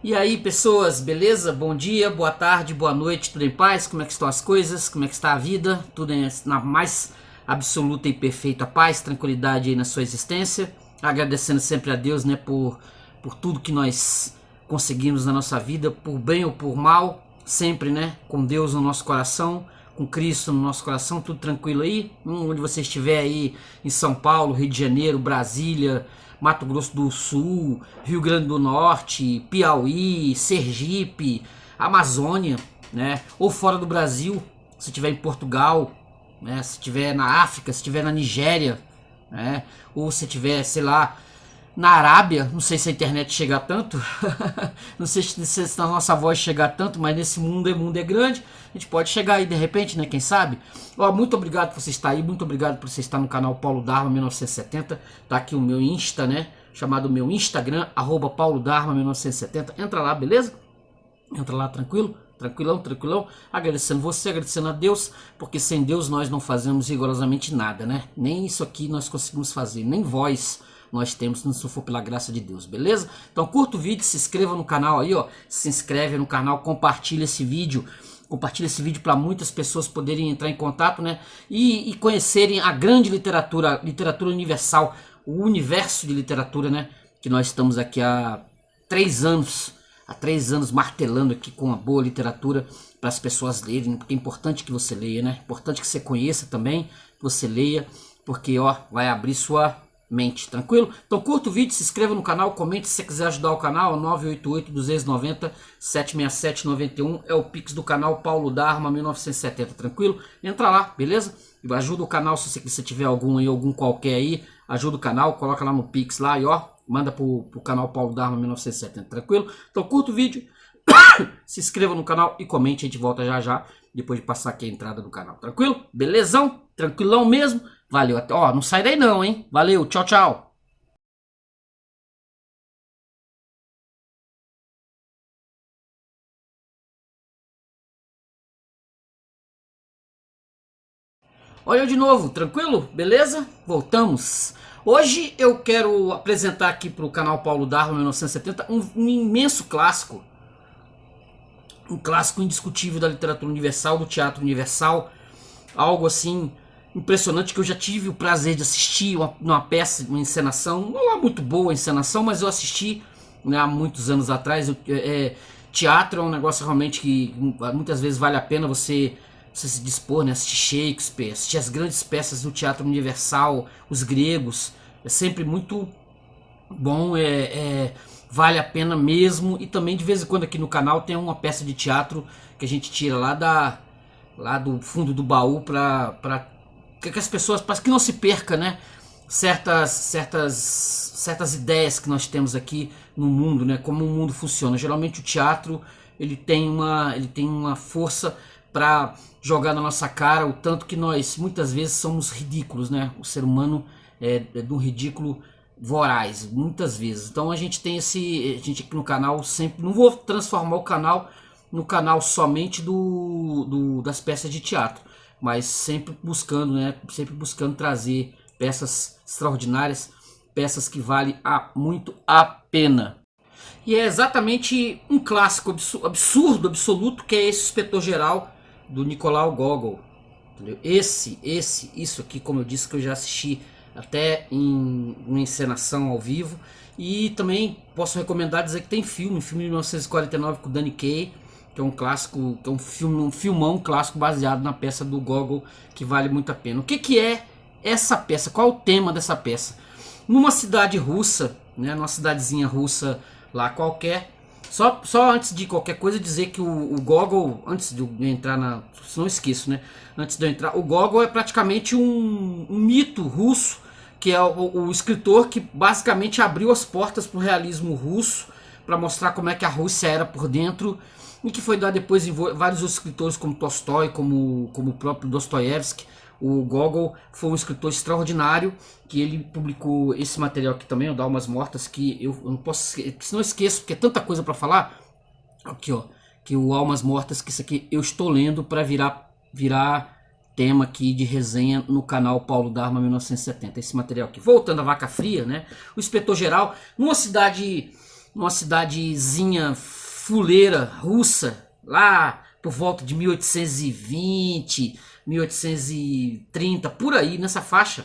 E aí, pessoas, beleza? Bom dia, boa tarde, boa noite, tudo em paz? Como é que estão as coisas? Como é que está a vida? Tudo na mais absoluta e perfeita paz, tranquilidade aí na sua existência. Agradecendo sempre a Deus, né, por tudo que nós conseguimos na nossa vida, por bem ou por mal, sempre, né, com Deus no nosso coração, com Cristo no nosso coração, tudo tranquilo aí. Onde você estiver aí, em São Paulo, Rio de Janeiro, Brasília, Mato Grosso do Sul, Rio Grande do Norte, Piauí, Sergipe, Amazônia, né? Ou fora do Brasil, se estiver em Portugal, né? Se estiver na África, se estiver na Nigéria, né? Ou se estiver, sei lá, na Arábia, não sei se a internet chega tanto, não sei se a nossa voz chega tanto, mas nesse mundo é grande, a gente pode chegar aí de repente, né, quem sabe? Ó, muito obrigado por você estar aí, muito obrigado por você estar no canal Paulo Dharma 1970, tá aqui o meu Insta, né, chamado meu Instagram, @paulodarma1970, entra lá, beleza? Entra lá tranquilo, tranquilão, agradecendo você, agradecendo a Deus, porque sem Deus nós não fazemos rigorosamente nada, né? Nem isso aqui nós conseguimos fazer, nem voz nós temos, se não for pela graça de Deus, beleza? Então curta o vídeo, se inscreva no canal aí, ó, se inscreve no canal, compartilha esse vídeo para muitas pessoas poderem entrar em contato, né? E conhecerem a grande literatura universal, o universo de literatura, né? Que nós estamos aqui há 3 anos martelando aqui com uma boa literatura para as pessoas lerem, porque é importante que você leia, né? Importante que você conheça também, que você leia, porque ó, vai abrir sua mente, tranquilo? Então curta o vídeo, se inscreva no canal, comente se você quiser ajudar o canal, 988-290-76791 é o Pix do canal Paulo Dharma 1970, tranquilo? Entra lá, beleza? Ajuda o canal se você tiver algum qualquer aí, ajuda o canal, coloca lá no Pix lá e ó, manda pro canal Paulo Dharma 1970, tranquilo? Então curta o vídeo, se inscreva no canal e comente, a gente volta já, depois de passar aqui a entrada do canal, tranquilo? Belezão? Tranquilão mesmo? Valeu, até, ó, não sai daí não, hein? Valeu, tchau, tchau. Olha eu de novo, tranquilo? Beleza? Voltamos. Hoje eu quero apresentar aqui para o canal Paulo Dharma 1970 um imenso clássico. Um clássico indiscutível da literatura universal, do teatro universal. Algo assim impressionante que eu já tive o prazer de assistir uma peça, uma encenação. Não é muito boa a encenação, mas eu assisti, né, há muitos anos atrás. Teatro é um negócio realmente que muitas vezes vale a pena você se dispor, né, assistir Shakespeare, assistir as grandes peças do teatro universal, os gregos. É sempre muito bom, vale a pena mesmo. E também de vez em quando aqui no canal tem uma peça de teatro que a gente tira lá do fundo do baú para que as pessoas, para que não se perca, né, certas ideias que nós temos aqui no mundo, né, como o mundo funciona. Geralmente o teatro ele tem uma força para jogar na nossa cara o tanto que nós muitas vezes somos ridículos, né? O ser humano é de um ridículo voraz, muitas vezes. Então a gente tem a gente aqui no canal sempre, não vou transformar o canal no canal somente das peças de teatro, mas sempre buscando, né? Sempre buscando trazer peças extraordinárias, peças que valem muito a pena. E é exatamente um clássico absurdo, absoluto, que é esse Inspetor Geral do Nicolau Gogol. Entendeu? Isso aqui, como eu disse, que eu já assisti até em uma encenação ao vivo. E também posso recomendar dizer que tem filme de 1949 com o Danny Kaye, que é um clássico, que é um filmão clássico baseado na peça do Gogol, que vale muito a pena. O que é essa peça? Qual é o tema dessa peça? Numa cidade russa, né, numa cidadezinha russa lá qualquer. Só antes de qualquer coisa dizer que o Gogol, antes de eu entrar se não esqueço, né? Antes de eu entrar, o Gogol é praticamente um mito russo, que é o escritor que basicamente abriu as portas para o realismo russo, para mostrar como é que a Rússia era por dentro, e que foi dado depois em vários outros escritores, como Tolstói, como o próprio Dostoiévski. O Gogol foi um escritor extraordinário, que ele publicou esse material aqui também, o Almas Mortas, que eu não posso, se não esqueço, porque é tanta coisa para falar. Aqui, ó, que o Almas Mortas, que isso aqui eu estou lendo para virar tema aqui de resenha no canal Paulo Dharma 1970. Esse material aqui. Voltando à Vaca Fria, né? O Inspetor Geral, numa cidade numa cidadezinha fuleira russa, lá por volta de 1820, 1830, por aí, nessa faixa.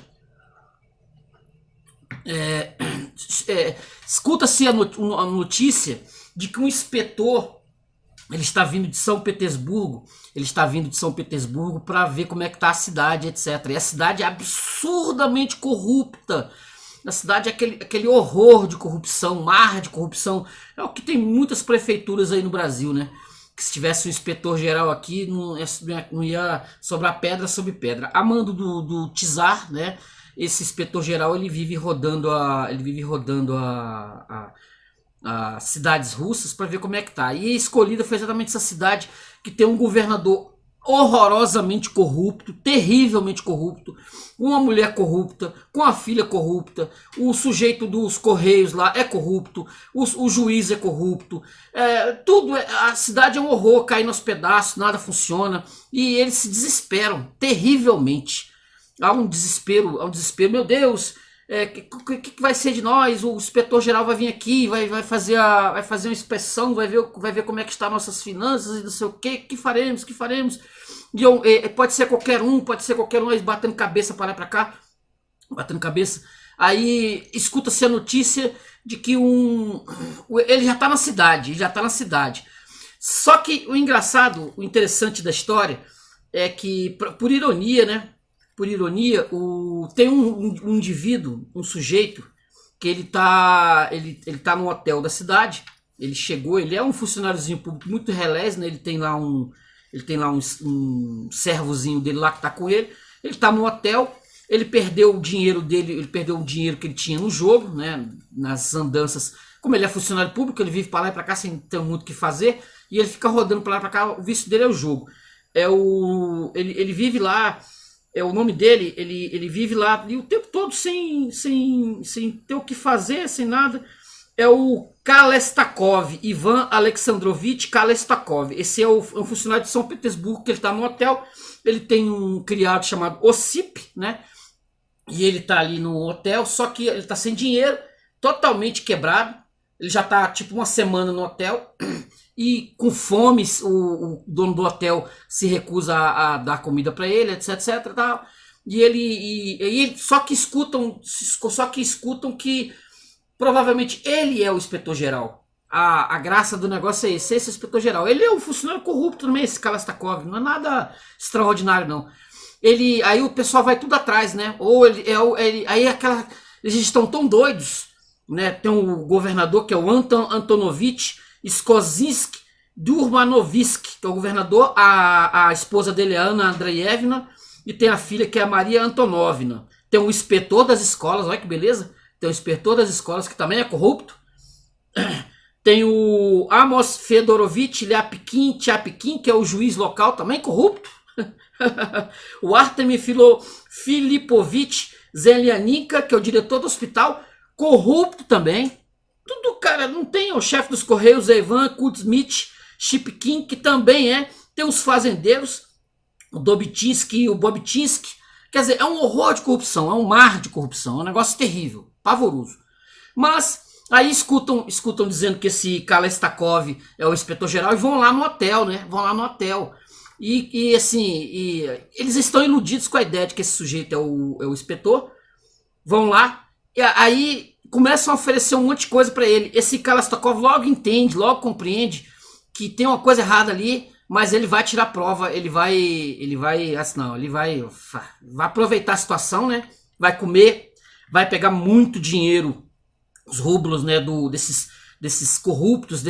Escuta-se a notícia de que um inspetor ele está vindo de São Petersburgo, para ver como é que está a cidade, etc. E a cidade é absurdamente corrupta. A cidade é aquele horror de corrupção, mar de corrupção. É o que tem muitas prefeituras aí no Brasil, né? Que se tivesse um inspetor geral aqui, não ia sobrar pedra sobre pedra. A mando do Czar, né? Esse inspetor geral ele vive rodando as cidades russas para ver como é que tá. E a escolhida foi exatamente essa cidade que tem um governador horrorosamente corrupto, terrivelmente corrupto, uma mulher corrupta, com a filha corrupta, o sujeito dos correios lá é corrupto, o juiz é corrupto, a cidade é um horror, caindo aos pedaços, nada funciona, e eles se desesperam terrivelmente. Há um desespero, meu Deus, que vai ser de nós? O inspetor-geral vai vir aqui, vai fazer uma inspeção, vai ver como é que estão nossas finanças e não sei o que faremos? E pode ser qualquer um, eles batendo cabeça para lá e para cá, batendo cabeça. Aí escuta-se a notícia de que ele já está na cidade, Só que o engraçado, o interessante da história é que, por ironia, né? Tem um indivíduo, um sujeito, que ele tá no hotel da cidade. Ele chegou, ele é um funcionáriozinho público muito relés, né? Ele tem lá um servozinho dele lá que tá com ele. Ele tá no hotel, ele perdeu o dinheiro dele, que ele tinha no jogo, né? Nas andanças. Como ele é funcionário público, ele vive para lá e para cá sem ter muito o que fazer, e ele fica rodando para lá e para cá. O vício dele é o jogo. Ele vive lá. O nome dele, ele vive lá e o tempo todo sem ter o que fazer, sem nada. É o Kalestakov, Ivan Alexandrovich Kalestakov. Esse é um funcionário de São Petersburgo, que ele está no hotel. Ele tem um criado chamado Ossip, né? E ele está ali no hotel, só que ele está sem dinheiro, totalmente quebrado. Ele já está tipo uma semana no hotel. E com fome, o dono do hotel se recusa a dar comida para ele, etc, tal. E ele só que escutam que provavelmente ele é o inspetor-geral. A graça do negócio é esse inspetor geral. Ele é um funcionário corrupto também, esse Kalestakov, não é nada extraordinário não. Aí o pessoal vai tudo atrás, né? Eles estão tão doidos, né? Tem um governador que é o Anton Antonovich Skozinski Durmanovsk, que é o governador. A esposa dele é Ana Andreevna, e tem a filha que é a Maria Antonovna. Tem um inspetor das escolas, olha que beleza. Tem o inspetor das escolas que também é corrupto. Tem o Amos Fedorovich Lyapkin, que é o juiz local, também corrupto. O Artemy Filipovich Zelianika, que é o diretor do hospital, corrupto também. Tudo, cara, não tem o chefe dos Correios, Ivan Kuzmich Shipkin, que também é. Tem os fazendeiros, o Dobitinsky e o Bobitinsky. Quer dizer, é um horror de corrupção, é um mar de corrupção, é um negócio terrível, pavoroso. Mas aí escutam dizendo que esse Kalestakov é o inspetor-geral e vão lá no hotel, né? Vão lá no hotel. E eles estão iludidos com a ideia de que esse sujeito é o inspetor. Vão lá, e aí começam a oferecer um monte de coisa para ele. Esse Kalestakov logo entende, logo compreende que tem uma coisa errada ali, mas ele vai tirar prova, ele vai aproveitar a situação, né? Vai comer, vai pegar muito dinheiro, os rublos, né, desses corruptos,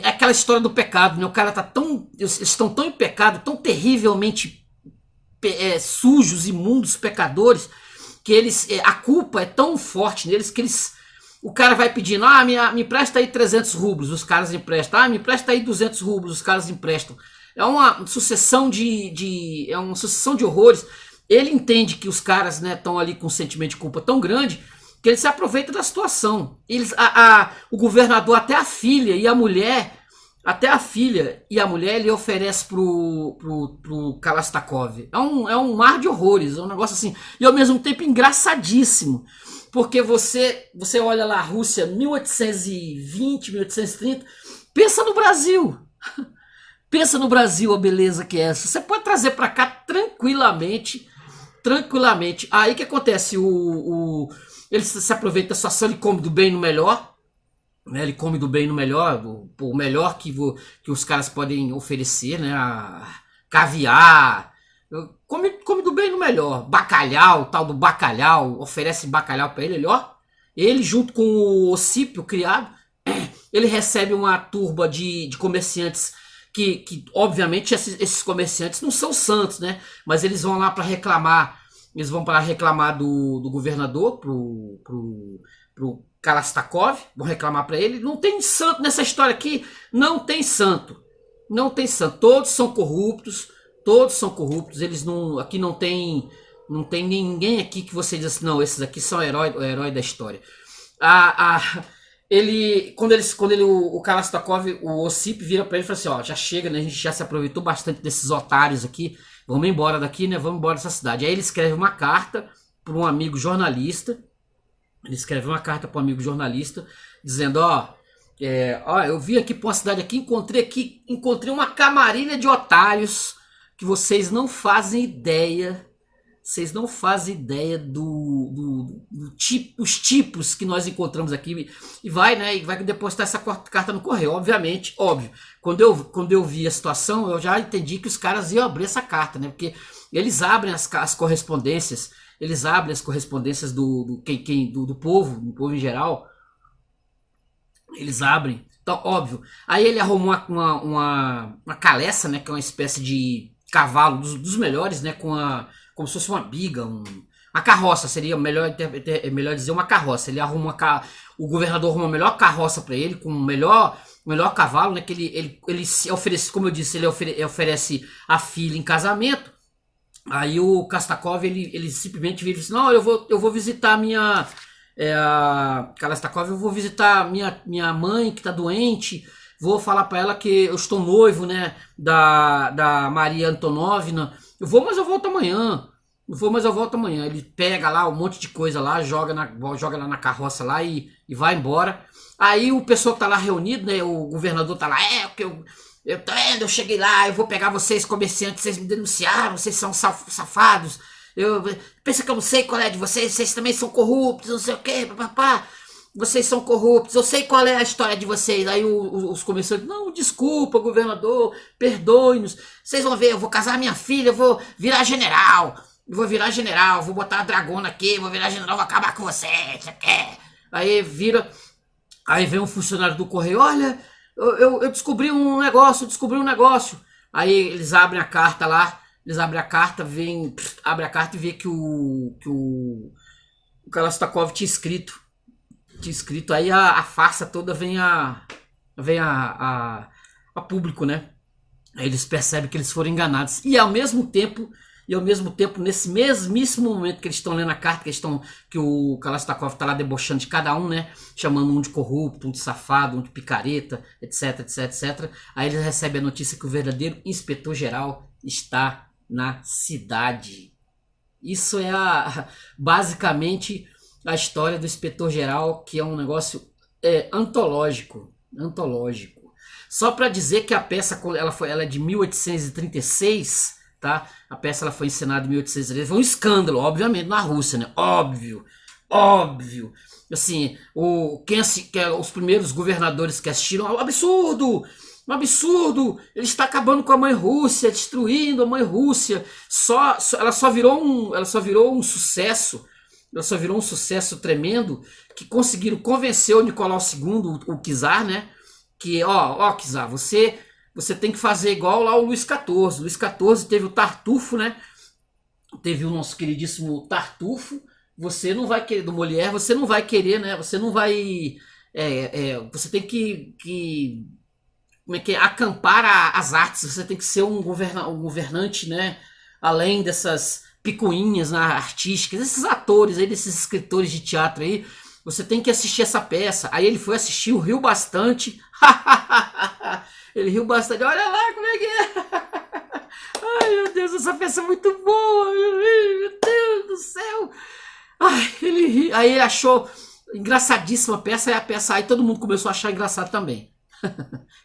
é aquela história do pecado, né? O cara eles estão tão em pecado, tão terrivelmente sujos, imundos, pecadores, que a culpa é tão forte neles que o cara vai pedindo, me empresta aí 300 rublos, os caras emprestam, me empresta aí 200 rublos, os caras emprestam. É uma sucessão de horrores. Ele entende que os caras, né, estão ali com um sentimento de culpa tão grande que ele se aproveita da situação. O governador, até a filha e a mulher, ele oferece pro Kalestakov. É um mar de horrores, é um negócio assim, e ao mesmo tempo engraçadíssimo. Porque você olha lá a Rússia 1820, 1830, pensa no Brasil. Pensa no Brasil, a beleza que é essa. Você pode trazer para cá tranquilamente, tranquilamente. Aí que acontece? Ele se aproveita da situação, ele come do bem no melhor, né? Ele come do bem no melhor, o melhor que os caras podem oferecer, né? Caviar, come do bem no melhor. Bacalhau, tal do bacalhau, oferece bacalhau para ele, ó. Ele junto com o Ocípio, criado, ele recebe uma turba de comerciantes que obviamente esses comerciantes não são santos, né? Mas eles vão lá para reclamar, eles vão para reclamar do governador pro Kalastakov, vão reclamar para ele. Não tem santo nessa história aqui, não tem santo, não tem santo. Todos são corruptos, Eles não, aqui não tem ninguém aqui que você diz assim, não, esses aqui são o herói da história. O Kalastakov, o Ossip vira pra ele e fala assim, ó, já chega, né? A gente já se aproveitou bastante desses otários aqui, vamos embora daqui, né? Vamos embora dessa cidade. Aí ele escreve uma carta para um amigo jornalista, dizendo, ó, eu vim aqui pra uma cidade aqui, encontrei uma camarilha de otários que vocês não fazem ideia. Vocês não fazem ideia dos tipos que nós encontramos aqui. E vai, né? E vai depositar essa carta no correio, obviamente, óbvio. Quando eu vi a situação, eu já entendi que os caras iam abrir essa carta, né? Porque eles abrem as correspondências, do povo em geral. Eles abrem. Então, óbvio. Aí ele arrumou uma caleça, né? Que é uma espécie de cavalo dos melhores, né? Como se fosse uma biga, uma carroça, seria melhor dizer uma carroça. O governador arruma a melhor carroça para ele, com o melhor cavalo, né? Que ele se oferece, como eu disse, ele oferece a filha em casamento. Aí o Kastakov, ele simplesmente vira e diz, não, eu vou visitar Kalastakov, eu vou visitar minha mãe que tá doente, vou falar para ela que eu estou noivo, né, da Maria Antonovna. Mas eu volto amanhã. Ele pega lá um monte de coisa lá, joga lá na carroça lá e vai embora. Aí o pessoal que tá lá reunido, né, o governador tá lá, eu cheguei lá, eu vou pegar vocês comerciantes, vocês me denunciaram, vocês são safados. Pensa que eu não sei qual é de vocês também são corruptos, não sei o que, papapá. Vocês são corruptos, eu sei qual é a história de vocês. Aí os comerciantes, não, desculpa, governador, perdoe-nos. Vocês vão ver, eu vou casar minha filha, eu vou virar general, vou botar a dragona aqui, vou virar general, vou acabar com você quer? Aí vem um funcionário do correio, olha, eu descobri um negócio. Aí eles abrem a carta lá, abre a carta e vê que o Kalastakov tinha escrito, aí a farsa toda vem a público, né? Aí eles percebem que eles foram enganados. E ao mesmo tempo, nesse mesmíssimo momento que eles estão lendo a carta, que o Kalastakov está lá debochando de cada um, né? Chamando um de corrupto, um de safado, um de picareta, etc, etc, etc. Aí eles recebem a notícia que o verdadeiro inspetor-geral está na cidade. Isso é basicamente a história do inspetor-geral, que é um negócio antológico. Só para dizer que a peça ela é de 1836, tá? A peça ela foi encenada em 1836. Foi um escândalo, obviamente, na Rússia, né? Óbvio. Assim, os primeiros governadores que assistiram, um absurdo! Ele está acabando com a mãe Rússia, destruindo a mãe Rússia. Ela só virou um sucesso. Ela só virou um sucesso tremendo, que conseguiram convencer o Nicolau II, o czar, né? Que, czar, você tem que fazer igual lá o Luís XIV. Luís XIV teve o Tartufo, né? Teve o nosso queridíssimo Tartufo. Você não vai querer, do Molière, você não vai querer, né? Você não vai... você tem que acampar as artes. Você tem que ser um governante, né? Além dessas picuinhas, né, artísticas, esses atores aí, desses escritores de teatro aí, você tem que assistir essa peça. Aí ele foi assistir, riu bastante. Ele riu bastante. Olha lá como é que é. Ai, meu Deus, essa peça é muito boa. Meu Deus do céu. Ai, Aí ele achou engraçadíssima a peça, aí todo mundo começou a achar engraçado também.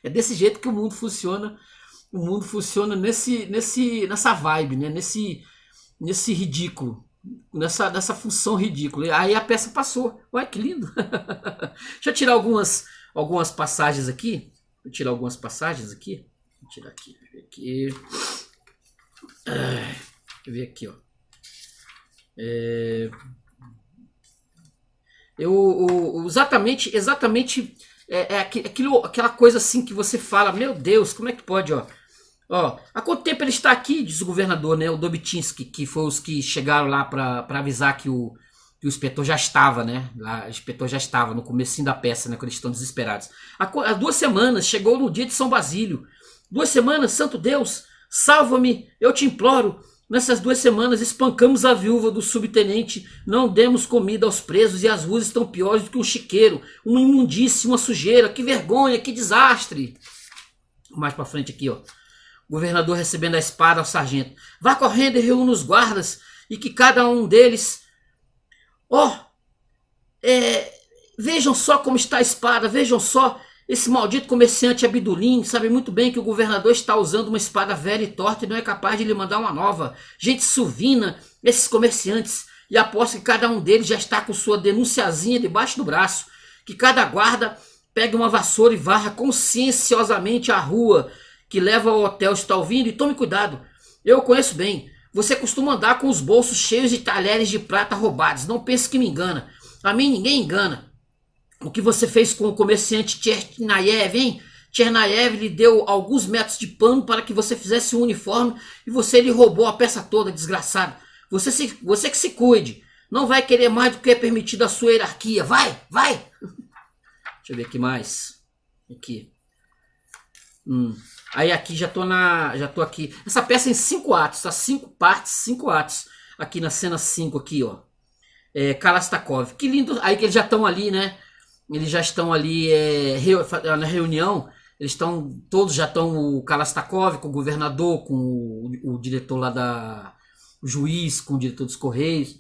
É desse jeito que o mundo funciona. O mundo funciona nessa vibe, né? Nesse ridículo. Nessa função ridícula. Aí a peça passou. Ué, que lindo. Deixa eu tirar algumas passagens aqui. Vou tirar algumas passagens aqui. Vou tirar aqui. Deixa eu ver aqui, ó. Exatamente aquela coisa assim que você fala, meu Deus, como é que pode, ó? Ó, há quanto tempo ele está aqui, diz o governador, né? O Dobitinsky, que foi os que chegaram lá para avisar que o inspetor já estava, né? Lá, o inspetor já estava no comecinho da peça, né? Quando eles estão desesperados. Há 2 semanas, chegou no dia de São Basílio. 2 semanas, santo Deus, salva-me, eu te imploro. Nessas 2 semanas espancamos a viúva do subtenente, não demos comida aos presos e as ruas estão piores do que um chiqueiro, uma imundície, uma sujeira, que vergonha, que desastre. Mais pra frente aqui, ó. O governador recebendo a espada ao sargento. Vá correndo e reúna os guardas e que cada um deles... vejam só como está a espada, vejam só... Esse maldito comerciante Abdulin sabe muito bem que o governador está usando uma espada velha e torta e não é capaz de lhe mandar uma nova. Gente suvina, esses comerciantes, e aposto que cada um deles já está com sua denunciazinha debaixo do braço. Que cada guarda pegue uma vassoura e varra conscienciosamente a rua que leva ao hotel, está ouvindo? E tome cuidado, eu o conheço bem. Você costuma andar com os bolsos cheios de talheres de prata roubados, não pense que me engana. A mim ninguém engana. O que você fez com o comerciante Tchernaev, hein? Tchernaev lhe deu alguns metros de pano para que você fizesse um uniforme e você lhe roubou a peça toda, desgraçado. Você que se cuide. Não vai querer mais do que é permitido a sua hierarquia. Vai! Deixa eu ver aqui mais. Aqui. Aí aqui já tô aqui. Essa peça é em 5 atos, tá? 5 partes, 5 atos. Aqui na cena 5 aqui, ó. Kalastakov. Que lindo. Aí que eles já estão ali, né? Eles já estão ali na reunião. Todos já estão, o Kalastakov com o governador, com o diretor lá o juiz, com o diretor dos Correios.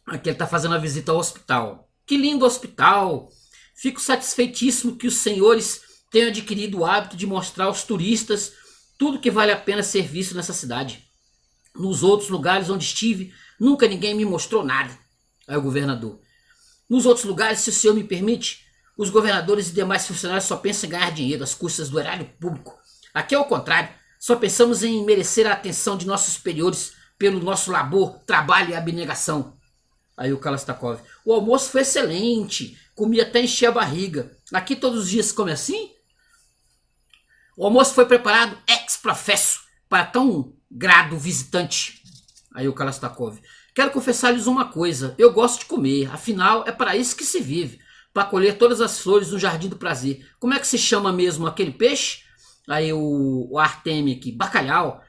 Aqui ele está fazendo a visita ao hospital. Que lindo hospital! Fico satisfeitíssimo que os senhores tenham adquirido o hábito de mostrar aos turistas tudo que vale a pena ser visto nessa cidade. Nos outros lugares onde estive, nunca ninguém me mostrou nada. Aí o governador. Nos outros lugares, se o senhor me permite, os governadores e demais funcionários só pensam em ganhar dinheiro às custas do erário público. Aqui é o contrário, só pensamos em merecer a atenção de nossos superiores pelo nosso labor, trabalho e abnegação. Aí o Kalastakov. O almoço foi excelente, comi até encher a barriga. Aqui todos os dias se come assim? O almoço foi preparado ex professo para tão grado visitante. Aí o Kalastakov. Quero confessar-lhes uma coisa, eu gosto de comer, afinal é para isso que se vive, para colher todas as flores no jardim do prazer. Como é que se chama mesmo aquele peixe? Aí o Artemio aqui, bacalhau,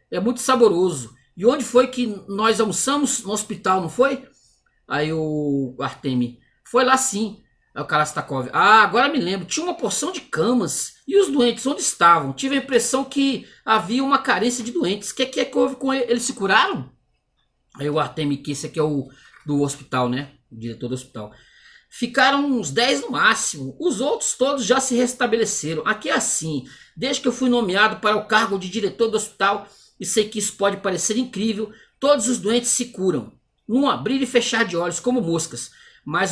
é muito saboroso. E onde foi que nós almoçamos? No hospital, não foi? Aí o Artemio, foi lá sim. Aí o Kalastakov, agora me lembro, tinha uma porção de camas, e os doentes onde estavam? Tive a impressão que havia uma carência de doentes, o que houve com eles? Eles se curaram? Aí o Artemio, que esse aqui é o do hospital, né? O diretor do hospital. Ficaram uns 10 no máximo. Os outros todos já se restabeleceram. Aqui é assim. Desde que eu fui nomeado para o cargo de diretor do hospital, e sei que isso pode parecer incrível, todos os doentes se curam. Num abrir e fechar de olhos, como moscas. Mas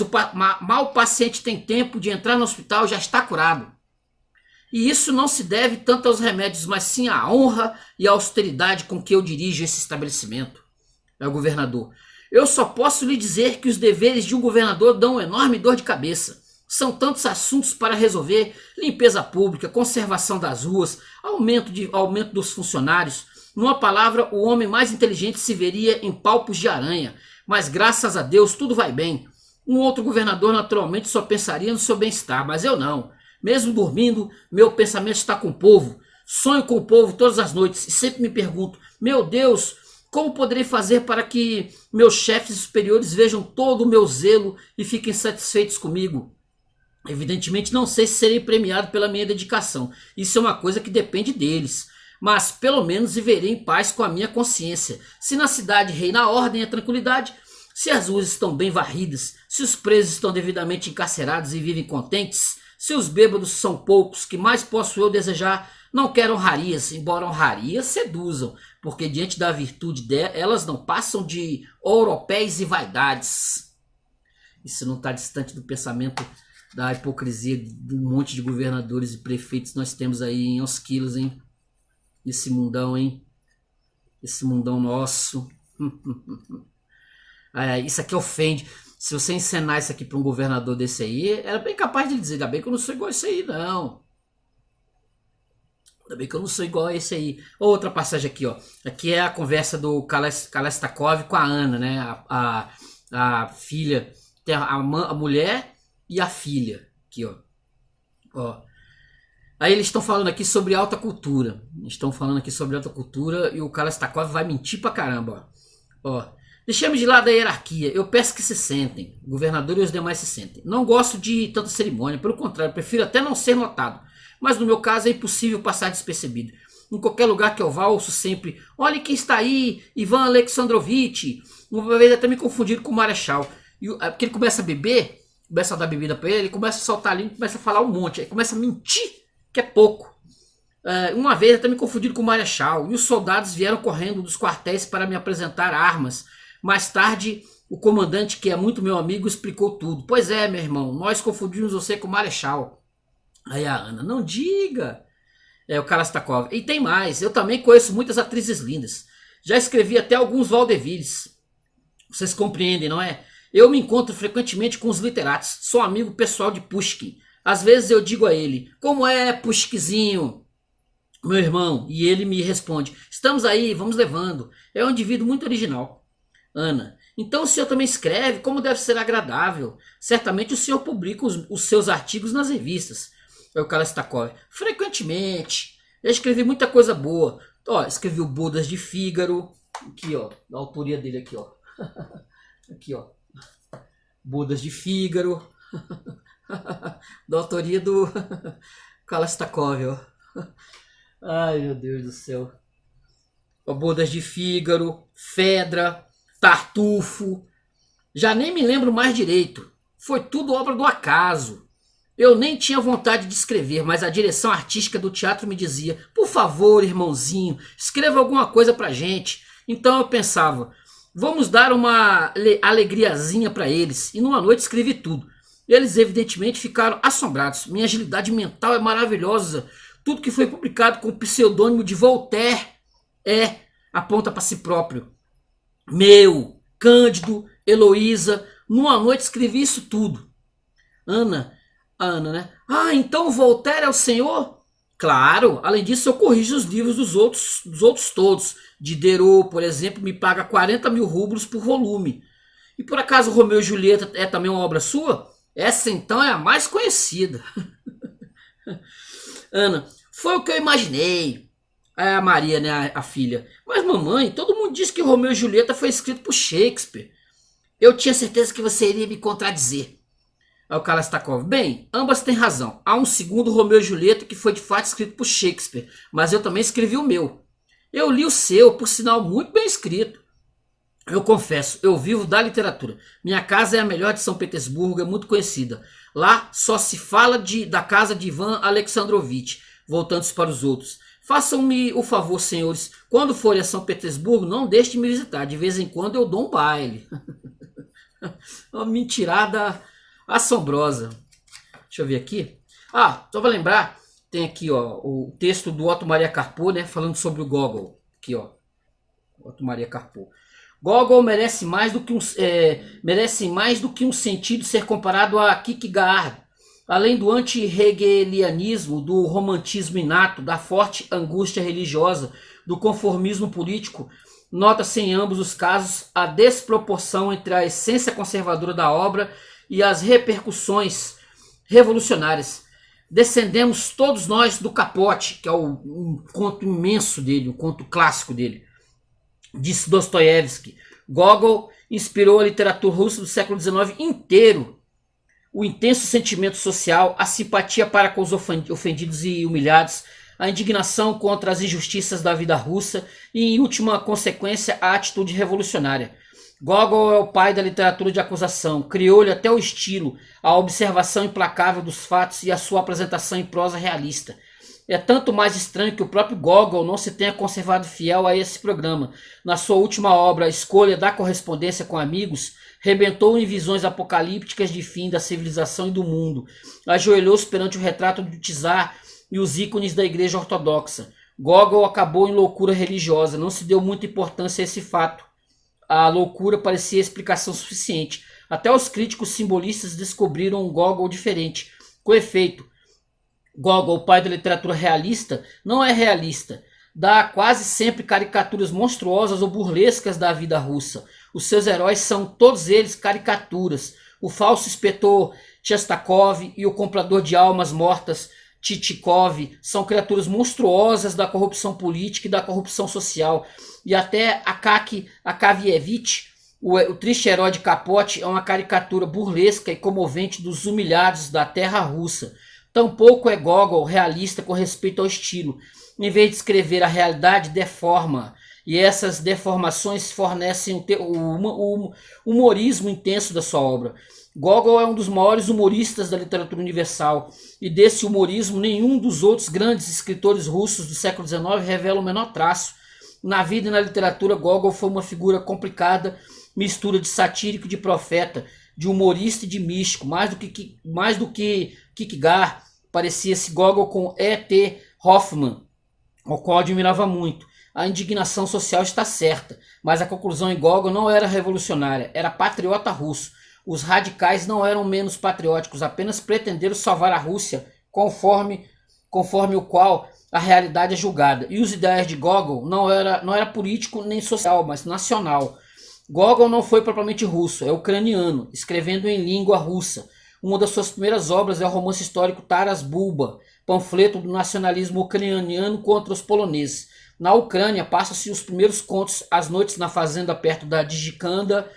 mal o paciente tem tempo de entrar no hospital, já está curado. E isso não se deve tanto aos remédios, mas sim à honra e à austeridade com que eu dirijo esse estabelecimento. É o governador. Eu só posso lhe dizer que os deveres de um governador dão uma enorme dor de cabeça. São tantos assuntos para resolver: limpeza pública, conservação das ruas, aumento dos funcionários. Numa palavra, o homem mais inteligente se veria em palpos de aranha. Mas graças a Deus tudo vai bem. Um outro governador naturalmente só pensaria no seu bem-estar, mas eu não. Mesmo dormindo, meu pensamento está com o povo. Sonho com o povo todas as noites e sempre me pergunto: meu Deus, como poderei fazer para que meus chefes superiores vejam todo o meu zelo e fiquem satisfeitos comigo? Evidentemente não sei se serei premiado pela minha dedicação. Isso é uma coisa que depende deles. mas pelo menos viverei em paz com a minha consciência. Se na cidade reina a ordem e a tranquilidade, se as ruas estão bem varridas, se os presos estão devidamente encarcerados e vivem contentes, se os bêbados são poucos, que mais posso eu desejar? Não quero honrarias, embora honrarias seduzam, porque diante da virtude delas, elas não passam de ouropéis e vaidades. Isso não está distante do pensamento da hipocrisia de um monte de governadores e prefeitos que nós temos aí em aos quilos, hein? Esse mundão, hein? Esse mundão nosso. Isso aqui ofende. Se você encenar isso aqui para um governador desse aí, era bem capaz de dizer, ainda bem que eu não sou igual a esse aí, não. Ainda bem que eu não sou igual a esse aí. Outra passagem aqui, ó. Aqui é a conversa do Kalestakov com a Ana, né? A filha, tem a mulher e a filha. Aqui, ó. Aí eles estão falando aqui sobre alta cultura. E o Kalestakov vai mentir pra caramba, ó. Deixemos de lado a hierarquia. Eu peço que se sentem. O governador e os demais se sentem. Não gosto de tanta cerimônia. Pelo contrário, prefiro até não ser notado. Mas no meu caso é impossível passar despercebido. Em qualquer lugar que eu vá, ouço sempre: olha quem está aí, Ivan Alexandrovitch. Uma vez até me confundiram com o Marechal. Porque ele começa a beber, começa a dar bebida para ele começa a soltar ali, começa a falar um monte. Aí começa a mentir, que é pouco. Uma vez até me confundiram com o Marechal. E os soldados vieram correndo dos quartéis para me apresentar armas. Mais tarde, o comandante, que é muito meu amigo, explicou tudo. Pois é, meu irmão, nós confundimos você com o Marechal. Aí a Ana: não diga. O Kalestakov: e tem mais, eu também conheço muitas atrizes lindas. Já escrevi até alguns vaudevilles. Vocês compreendem, não é? Eu me encontro frequentemente com os literatos. Sou amigo pessoal de Pushkin. Às vezes eu digo a ele: como é, Pushkinzinho, meu irmão? E ele me responde: estamos aí, vamos levando. É um indivíduo muito original. Ana: então o senhor também escreve? Como deve ser agradável. Certamente o senhor publica os seus artigos nas revistas. O Kalestakov: frequentemente. Já escrevi muita coisa boa. Escrevi o Bodas de Fígaro. Aqui, ó. Da autoria dele aqui, ó. Aqui, ó. Bodas de Fígaro. Da autoria do Kalestakov, ó. Ai, meu Deus do céu. Bodas de Fígaro. Fedra. Tartufo. Já nem me lembro mais direito. Foi tudo obra do acaso. Eu nem tinha vontade de escrever, mas a direção artística do teatro me dizia: por favor, irmãozinho, escreva alguma coisa pra gente. Então eu pensava: vamos dar uma alegriazinha pra eles. E numa noite escrevi tudo. Eles evidentemente ficaram assombrados. Minha agilidade mental é maravilhosa. Tudo que foi publicado com o pseudônimo de Voltaire aponta para si próprio. Meu, Cândido, Heloísa, numa noite escrevi isso tudo. Ana, né? Então Voltaire é o senhor? Claro, além disso eu corrijo os livros dos outros todos. Diderot, por exemplo, me paga 40 mil rublos por volume. E por acaso Romeu e Julieta é também uma obra sua? Essa então é a mais conhecida. Ana: foi o que eu imaginei. A Maria, né, a filha: mas mamãe, todo mundo diz que Romeu e Julieta foi escrito por Shakespeare. Eu tinha certeza que você iria me contradizer. Aí o Kalestakov: bem, ambas têm razão. Há um segundo Romeu e Julieta que foi de fato escrito por Shakespeare, mas eu também escrevi o meu. Eu li o seu, por sinal muito bem escrito. Eu confesso, eu vivo da literatura. Minha casa é a melhor de São Petersburgo, é muito conhecida. Lá só se fala da casa de Ivan Alexandrovitch. Voltando-se para os outros: façam-me o favor, senhores, quando forem a São Petersburgo, não deixem de me visitar. De vez em quando eu dou um baile. Uma mentirada assombrosa. Deixa eu ver aqui. Só para lembrar, tem aqui, ó, o texto do Otto Maria Carpo, né, falando sobre o Gogol. Aqui, ó. Otto Maria Carpo. Gogol merece mais do que um sentido ser comparado a Kierkegaard. Além do anti-hegelianismo, do romantismo inato, da forte angústia religiosa, do conformismo político, nota-se em ambos os casos a desproporção entre a essência conservadora da obra e as repercussões revolucionárias. Descendemos todos nós do Capote, que é um conto imenso dele, um conto clássico dele. Disse Dostoiévski: Gogol inspirou a literatura russa do século XIX inteiro. O intenso sentimento social, a simpatia para com os ofendidos e humilhados, a indignação contra as injustiças da vida russa e, em última consequência, a atitude revolucionária. Gogol é o pai da literatura de acusação, criou-lhe até o estilo, a observação implacável dos fatos e a sua apresentação em prosa realista. É tanto mais estranho que o próprio Gogol não se tenha conservado fiel a esse programa. Na sua última obra, A Escolha da Correspondência com Amigos, rebentou em visões apocalípticas de fim da civilização e do mundo. Ajoelhou-se perante o retrato do czar e os ícones da Igreja Ortodoxa. Gogol acabou em loucura religiosa, não se deu muita importância a esse fato. A loucura parecia explicação suficiente. Até os críticos simbolistas descobriram um Gogol diferente. Com efeito, Gogol, o pai da literatura realista, não é realista. Dá quase sempre caricaturas monstruosas ou burlescas da vida russa. Os seus heróis são todos eles caricaturas. O falso inspetor Chestakov e o comprador de almas mortas Tchitchikov são criaturas monstruosas da corrupção política e da corrupção social. E até Akaki Akavievich, o triste herói de Capote, é uma caricatura burlesca e comovente dos humilhados da terra russa. Tampouco é Gogol realista com respeito ao estilo. Em vez de escrever a realidade, deforma. E essas deformações fornecem o humorismo intenso da sua obra. Gogol é um dos maiores humoristas da literatura universal. E desse humorismo, nenhum dos outros grandes escritores russos do século XIX revela o menor traço. Na vida e na literatura, Gogol foi uma figura complicada, mistura de satírico e de profeta, de humorista e de místico, mais do que Kierkegaard. Parecia-se Gogol com E.T. Hoffmann, o qual admirava muito. A indignação social está certa, mas a conclusão em Gogol não era revolucionária, era patriota russo. Os radicais não eram menos patrióticos, apenas pretenderam salvar a Rússia, conforme o qual a realidade é julgada. E os ideais de Gogol não era político nem social, mas nacional. Gogol não foi propriamente russo, é ucraniano, escrevendo em língua russa. Uma das suas primeiras obras é o romance histórico Taras Bulba, panfleto do nacionalismo ucraniano contra os poloneses. Na Ucrânia, passam-se os primeiros contos As Noites na Fazenda perto da Digikanda,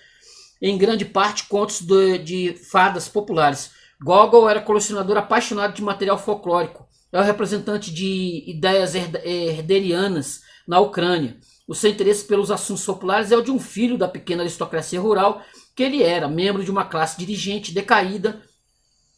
em grande parte contos de fadas populares. Gogol era colecionador apaixonado de material folclórico. É o representante de ideias herderianas na Ucrânia. O seu interesse pelos assuntos populares é o de um filho da pequena aristocracia rural, que ele era membro de uma classe dirigente decaída,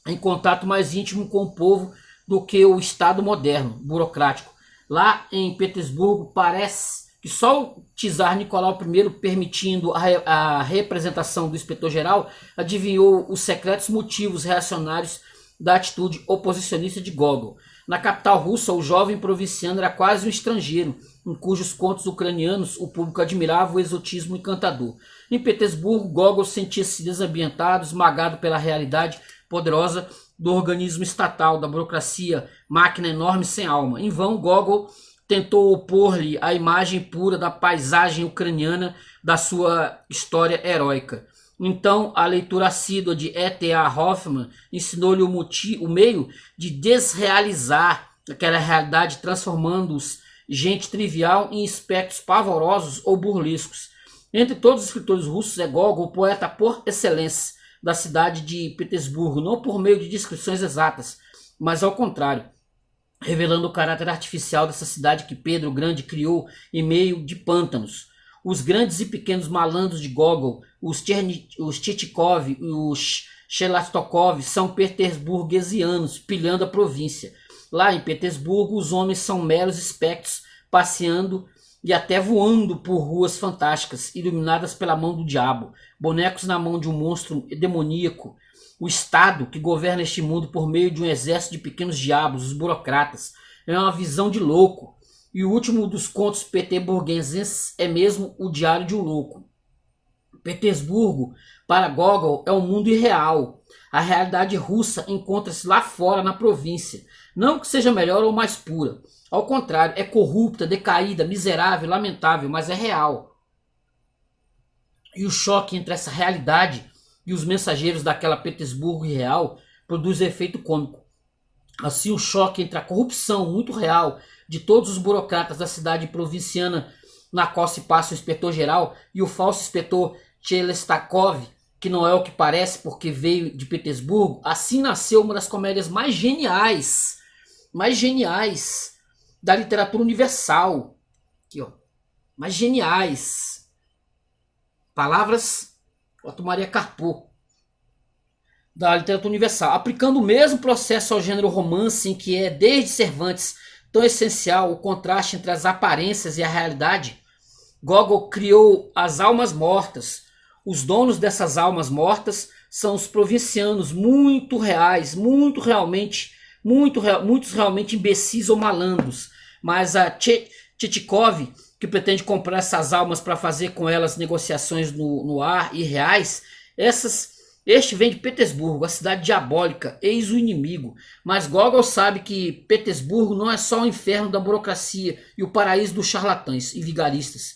em contato mais íntimo com o povo do que o Estado moderno, burocrático. Lá em Petersburgo, parece que só o czar Nicolau I, permitindo a representação do inspetor-geral, adivinhou os secretos motivos reacionários da atitude oposicionista de Gogol. Na capital russa, o jovem provinciano era quase um estrangeiro, em cujos contos ucranianos o público admirava o exotismo encantador. Em Petersburgo, Gogol sentia-se desambientado, esmagado pela realidade poderosa do organismo estatal, da burocracia, máquina enorme sem alma. Em vão, Gogol tentou opor-lhe a imagem pura da paisagem ucraniana da sua história heróica. Então, a leitura assídua de E.T.A. Hoffmann ensinou-lhe o meio de desrealizar aquela realidade, transformando-os gente trivial em espectros pavorosos ou burlescos. Entre todos os escritores russos é Gogol o poeta por excelência da cidade de Petersburgo, não por meio de descrições exatas, mas ao contrário, revelando o caráter artificial dessa cidade que Pedro o Grande criou em meio de pântanos. Os grandes e pequenos malandros de Gogol, os Tchitchikov e os Shelastokov, são petersburguesianos, pilhando a província. Lá em Petersburgo, os homens são meros espectros, passeando e até voando por ruas fantásticas, iluminadas pela mão do diabo, bonecos na mão de um monstro demoníaco. O Estado, que governa este mundo por meio de um exército de pequenos diabos, os burocratas, é uma visão de louco. E o último dos contos petersburgueses é mesmo O Diário de um Louco. Petersburgo, para Gogol, é um mundo irreal. A realidade russa encontra-se lá fora, na província. Não que seja melhor ou mais pura. Ao contrário, é corrupta, decaída, miserável, lamentável, mas é real. E o choque entre essa realidade e os mensageiros daquela Petersburgo irreal produz efeito cômico. Assim, o choque entre a corrupção muito real de todos os burocratas da cidade provinciana na qual se passa o inspetor-geral e o falso inspetor Chelestakov, que não é o que parece porque veio de Petersburgo, assim nasceu uma das comédias mais geniais da literatura universal. Aqui, ó. Mas geniais. Palavras Otto Maria Carpo, da literatura universal, aplicando o mesmo processo ao gênero romance, em que é, desde Cervantes, tão essencial o contraste entre as aparências e a realidade. Gogol criou as almas mortas. Os donos dessas almas mortas são os provincianos muito reais, muitos realmente imbecis ou malandros. Mas a Tchitchikov, que pretende comprar essas almas para fazer com elas negociações no ar e reais, este vem de Petersburgo, a cidade diabólica, eis o inimigo. Mas Gogol sabe que Petersburgo não é só o inferno da burocracia e o paraíso dos charlatães e vigaristas.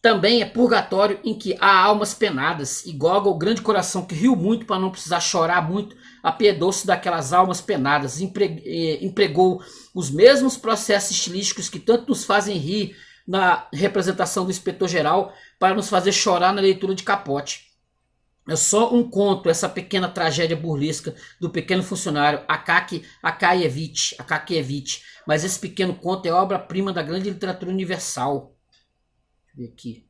Também é purgatório em que há almas penadas. E Gogol, grande coração que riu muito para não precisar chorar muito, apiedou-se daquelas almas penadas, empregou os mesmos processos estilísticos que tanto nos fazem rir na representação do inspetor-geral para nos fazer chorar na leitura de Capote. É só um conto, essa pequena tragédia burlesca do pequeno funcionário Akakievich. Mas esse pequeno conto é obra-prima da grande literatura universal. Deixa eu ver aqui.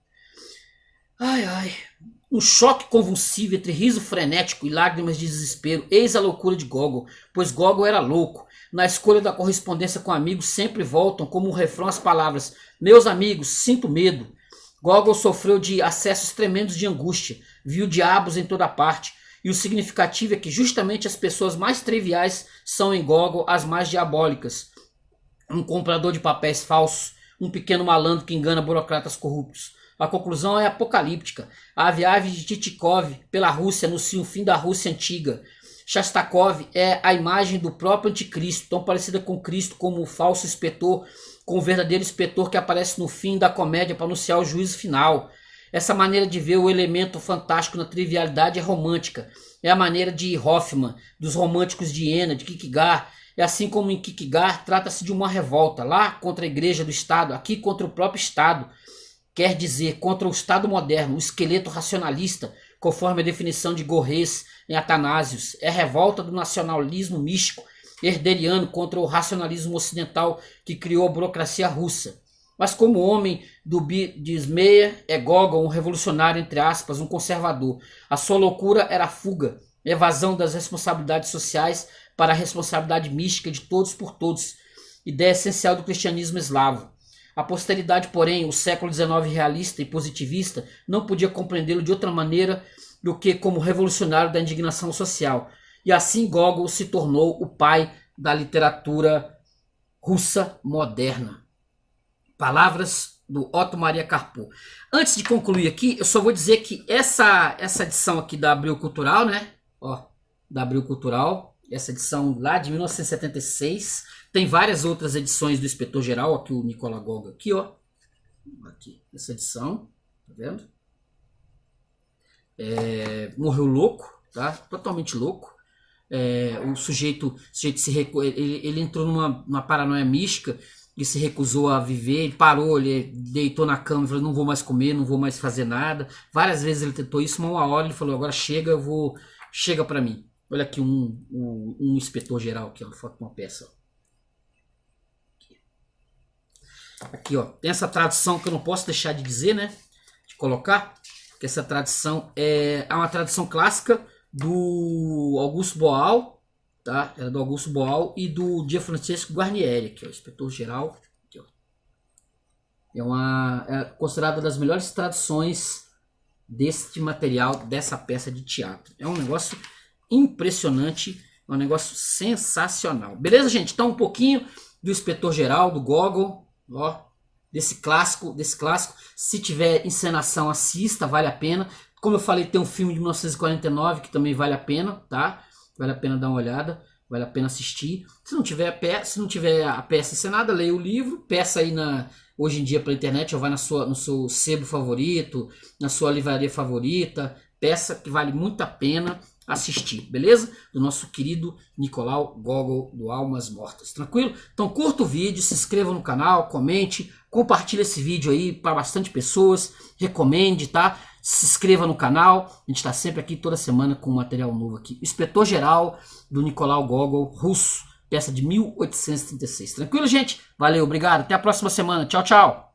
Um choque convulsivo entre riso frenético e lágrimas de desespero. Eis a loucura de Gogol, pois Gogol era louco. Na escolha da correspondência com amigos sempre voltam como um refrão as palavras: meus amigos, sinto medo. Gogol sofreu de acessos tremendos de angústia, viu diabos em toda parte, e o significativo é que justamente as pessoas mais triviais são em Gogol as mais diabólicas. Um comprador de papéis falsos, um pequeno malandro que engana burocratas corruptos. A conclusão é apocalíptica. A viagem de Tchitchikov pela Rússia anuncia o fim da Rússia antiga. Shastakov é a imagem do próprio anticristo, tão parecida com Cristo como o falso inspetor, com o verdadeiro inspetor que aparece no fim da comédia para anunciar o juízo final. Essa maneira de ver o elemento fantástico na trivialidade é romântica. É a maneira de Hoffmann, dos românticos de Iena, de Kierkegaard. É assim como em Kierkegaard trata-se de uma revolta, lá contra a igreja do Estado, aqui contra o próprio Estado. Quer dizer, contra o Estado moderno, o esqueleto racionalista, conforme a definição de Gorrez em Atanasius. É a revolta do nacionalismo místico herderiano contra o racionalismo ocidental que criou a burocracia russa. Mas como homem do Bismeyer, é Gogol um revolucionário, entre aspas, um conservador. A sua loucura era a fuga, evasão das responsabilidades sociais para a responsabilidade mística de todos por todos, ideia essencial do cristianismo eslavo. A posteridade, porém, o século XIX realista e positivista, não podia compreendê-lo de outra maneira do que como revolucionário da indignação social. E assim Gogol se tornou o pai da literatura russa moderna. Palavras do Otto Maria Carpo. Antes de concluir aqui, eu só vou dizer que essa edição aqui da Abril Cultural, né? Ó, da Abril Cultural, essa edição lá de 1976, tem várias outras edições do Inspetor-Geral, aqui o Nicolau Gogol, aqui, ó. Aqui, essa edição, tá vendo? Morreu louco, tá? Totalmente louco. O sujeito ele entrou numa paranoia mística e se recusou a viver, ele parou, ele deitou na cama e falou: não vou mais comer, não vou mais fazer nada. Várias vezes ele tentou isso, mas uma hora ele falou: agora chega, chega pra mim. Olha aqui um inspetor-geral aqui, ó, foto de uma peça. Aqui, ó, tem essa tradução que eu não posso deixar de dizer, né, de colocar, que essa tradução é uma tradução clássica do Augusto Boal, tá? Era do Augusto Boal e do Gianfrancesco Guarnieri, aqui, ó, inspetor-geral. Aqui, ó. É considerada das melhores traduções deste material, dessa peça de teatro. É um negócio impressionante, é um negócio sensacional. Beleza, gente? Então um pouquinho do Inspetor-Geral, do Gogol, ó, desse clássico. Se tiver encenação, assista, vale a pena. Como eu falei, tem um filme de 1949 que também vale a pena, tá? Vale a pena dar uma olhada, vale a pena assistir. Se não tiver a peça encenada, leia o livro, peça aí hoje em dia pela internet, ou vai no seu sebo favorito, na sua livraria favorita, peça que vale muito a pena assistir, beleza? Do nosso querido Nicolau Gogol, do Almas Mortas, tranquilo? Então curta o vídeo, se inscreva no canal, comente, compartilhe esse vídeo aí para bastante pessoas, recomende, tá? Se inscreva no canal, a gente está sempre aqui toda semana com material novo aqui. Inspetor-Geral do Nicolau Gogol, russo, peça de 1836. Tranquilo, gente? Valeu, obrigado. Até a próxima semana. Tchau, tchau.